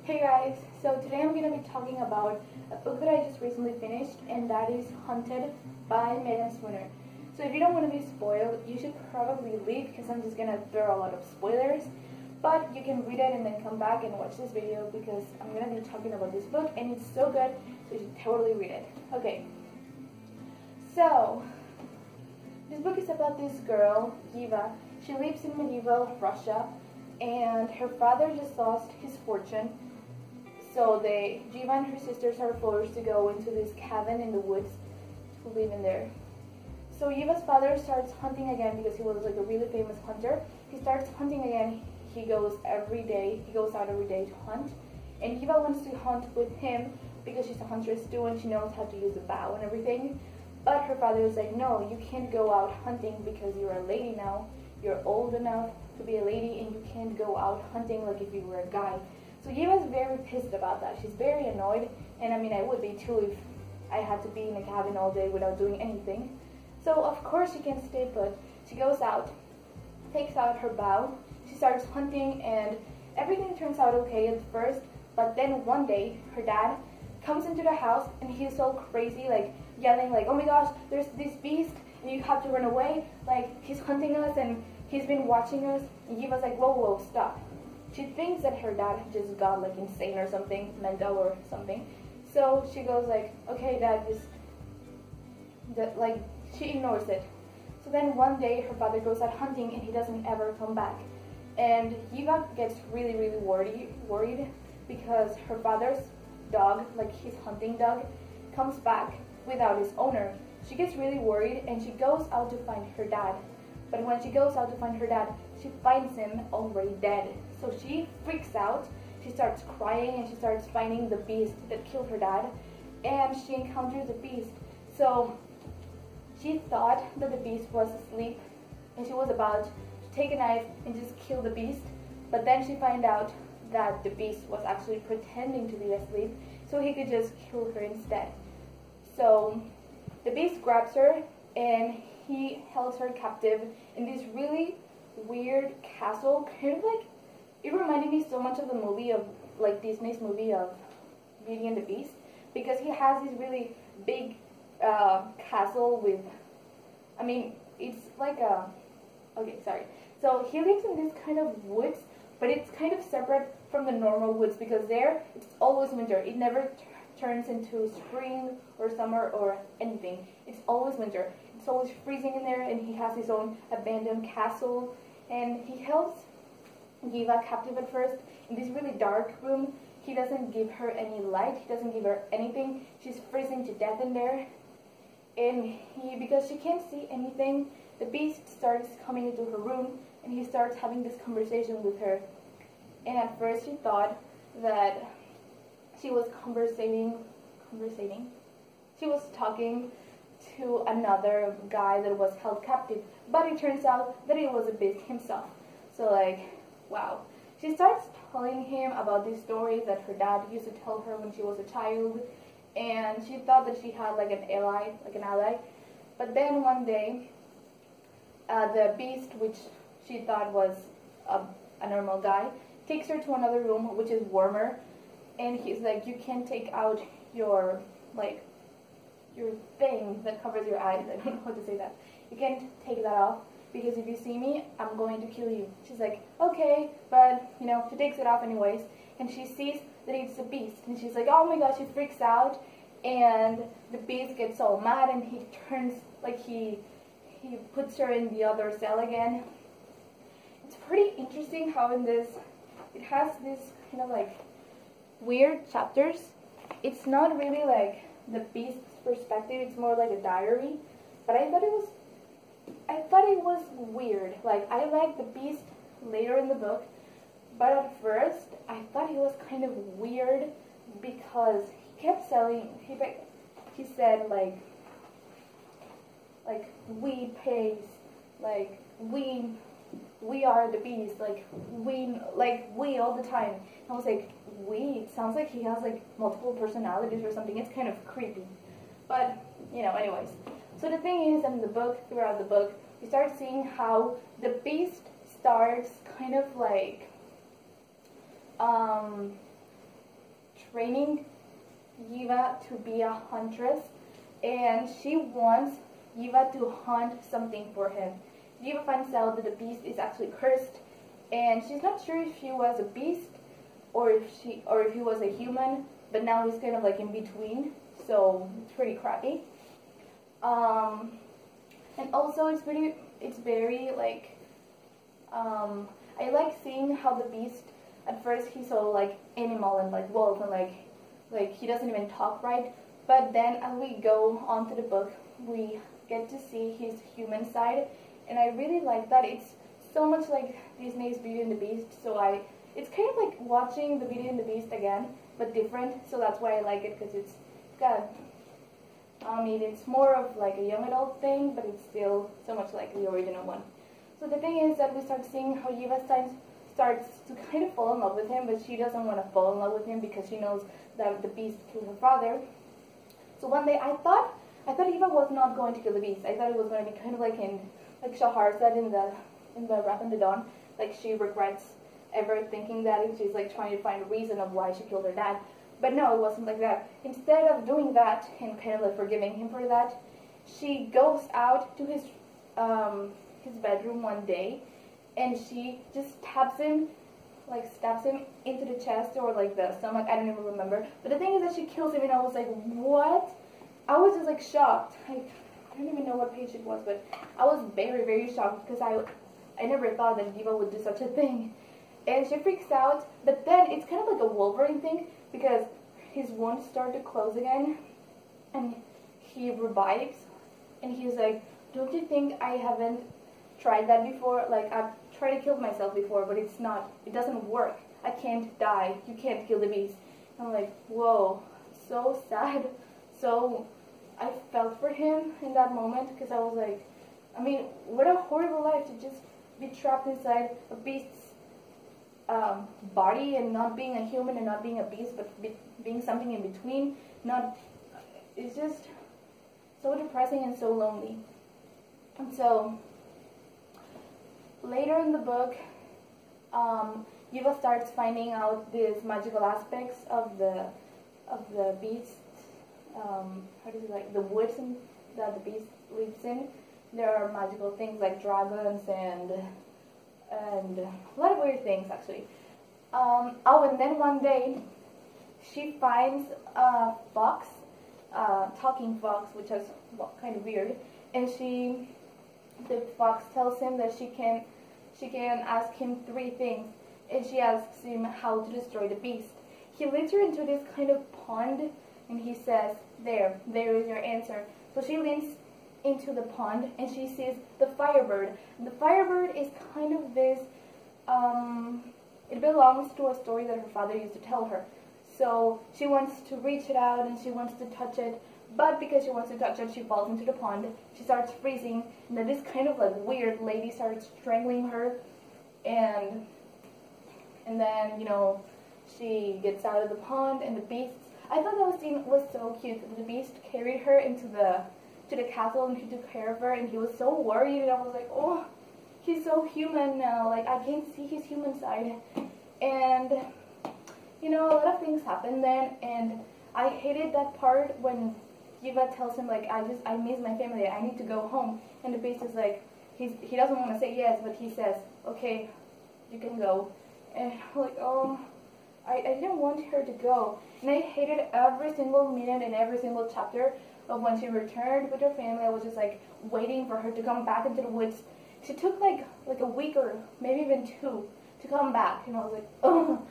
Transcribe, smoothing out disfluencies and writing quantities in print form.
Hey guys, so today I'm going to be talking about a book that I just recently finished, and that is Hunted by Megan Spooner. So if you don't want to be spoiled, you should probably leave because I'm just going to throw a lot of spoilers. But you can read it and then come back and watch this video because I'm going to be talking about this book and it's so good, so you should totally read it. Okay, so this book is about this girl, Eva. She lives in medieval Russia and her father just lost his fortune. So Jiva and her sisters are forced to go into this cabin in the woods to live in there. So Eva's father starts hunting again because he was like a really famous hunter. He starts hunting again. He goes out every day to hunt. And Eva wants to hunt with him because she's a huntress too and she knows how to use a bow and everything. But her father is like, no, you can't go out hunting because you're a lady now. You're old enough to be a lady and you can't go out hunting like if you were a guy. So Eva's very pissed about that. She's very annoyed, and I mean I would be too if I had to be in a cabin all day without doing anything. So of course she can't stay put. She goes out, takes out her bow, she starts hunting, and everything turns out okay at first, but then one day her dad comes into the house and he's all crazy, like yelling like, oh my gosh, there's this beast and you have to run away, like he's hunting us and he's been watching us. And Eva's like, whoa, stop. She thinks that her dad just got like insane or something, mental or something. So she goes like, okay dad, she ignores it. So then one day her father goes out hunting and he doesn't ever come back. And Eva gets really worried because her father's dog, like his hunting dog, comes back without his owner. She gets really worried and she goes out to find her dad. But when she goes out to find her dad, she finds him already dead. So she freaks out, she starts crying and she starts finding the beast that killed her dad. And she encounters the beast. So she thought that the beast was asleep and she was about to take a knife and just kill the beast. But then she found out that the beast was actually pretending to be asleep so he could just kill her instead. So the beast grabs her and he held her captive in this really weird castle, kind of like, it reminded me so much of the movie of, like Disney's movie of Beauty and the Beast, because he has this really big castle with, I mean, it's like a, okay, sorry. So he lives in this kind of woods, but it's kind of separate from the normal woods because there, it's always winter. It never turns into spring or summer or anything. It's always winter. It's always freezing in there, and he has his own abandoned castle, and he holds Eva captive at first in this really dark room. He doesn't give her any light, he doesn't give her anything. She's freezing to death in there, and because she can't see anything, the beast starts coming into her room and he starts having this conversation with her. And at first she thought that she was she was talking to another guy that was held captive, but it turns out that it was a beast himself. So like, wow. She starts telling him about these stories that her dad used to tell her when she was a child, and she thought that she had like an ally. But then one day, the beast, which she thought was a normal guy, takes her to another room which is warmer, and he's like, you can't take out your thing that covers your eyes. I don't know how to say that. You can't take that off because if you see me, I'm going to kill you. She's like, okay, but you know, she takes it off anyways, and she sees that it's a beast, and she's like, oh my gosh, she freaks out, and the beast gets all mad, and he turns, like he puts her in the other cell again. It's pretty interesting how in this, it has this kind of like weird chapters. It's not really like the beast's perspective, it's more like a diary, but I thought it was weird. Like, I liked the beast later in the book, but at first I thought it was kind of weird because he kept selling, he said like we pays, like we are the beast, like we all the time. I was like, we? It sounds like he has like multiple personalities or something. It's kind of creepy. But, you know, anyways. So the thing is, in the book, throughout the book, we start seeing how the beast starts kind of like training Eva to be a huntress, and she wants Eva to hunt something for him. Eva finds out that the beast is actually cursed, and she's not sure if she was a beast or if he was a human, but now he's kind of like in between, so it's pretty crappy. And also it's very like, I like seeing how the beast, at first he's so like animal and like wolf and like he doesn't even talk right, but then as we go on to the book, we get to see his human side, and I really like that. It's so much like Disney's Beauty and the Beast, so it's kind of like watching the Beauty and the Beast again, but different, so that's why I like it, because it's got, I mean, it's more of like a young adult thing, but it's still so much like the original one. So the thing is that we start seeing how Eva starts to kind of fall in love with him, but she doesn't want to fall in love with him because she knows that the beast killed her father. So one day I thought Eva was not going to kill the beast. I thought it was going to be kind of like in Shahrazad in the Wrath of the Dawn, like she regrets ever thinking that, and she's like trying to find a reason of why she killed her dad. But no, it wasn't like that. Instead of doing that and kind of like forgiving him for that, she goes out to his bedroom one day, and she just stabs him into the chest or like the stomach. I don't even remember. But the thing is that she kills him, and I was like, what? I was just like shocked. I don't even know what page it was, but I was very, very shocked because I never thought that Eva would do such a thing. And she freaks out, but then it's kind of like a Wolverine thing, because his wounds start to close again, and he revives, and he's like, don't you think I haven't tried that before? Like, I've tried to kill myself before, but it doesn't work. I can't die. You can't kill the beast. And I'm like, whoa, so sad. So I felt for him in that moment, because I was like, I mean, what a horrible life to just be trapped inside a beast's body, and not being a human and not being a beast, but being something in between. It's just so depressing and so lonely. And so later in the book, Eva starts finding out these magical aspects of the beast. How does it, like the woods that the beast lives in? There are magical things like dragons and a lot of weird things, actually. And then one day she finds a fox, talking fox, which is kind of weird, and the fox tells him that she can ask him 3 things, and she asks him how to destroy the beast. He leads her into this kind of pond, and he says, there is your answer. So she leans into the pond, and she sees the Firebird. The Firebird is kind of this, it belongs to a story that her father used to tell her. So she wants to reach it out, and she wants to touch it, but because she wants to touch it, she falls into the pond. She starts freezing, and then this kind of like weird lady starts strangling her, and then, you know, she gets out of the pond, and the beast, I thought that scene was so cute. The beast carried her into the castle, and he took care of her, and he was so worried, and I was like, oh, he's so human now, like I can't see his human side. And you know, a lot of things happened then, and I hated that part when Eva tells him, like, I miss my family, I need to go home, and the beast is like, he doesn't want to say yes, but he says, okay, you can go. And I'm like, oh, I didn't want her to go, and I hated every single minute and every single chapter of when she returned with her family. I was just like waiting for her to come back into the woods. She took like a week or maybe even 2 to come back, and I was like, oh.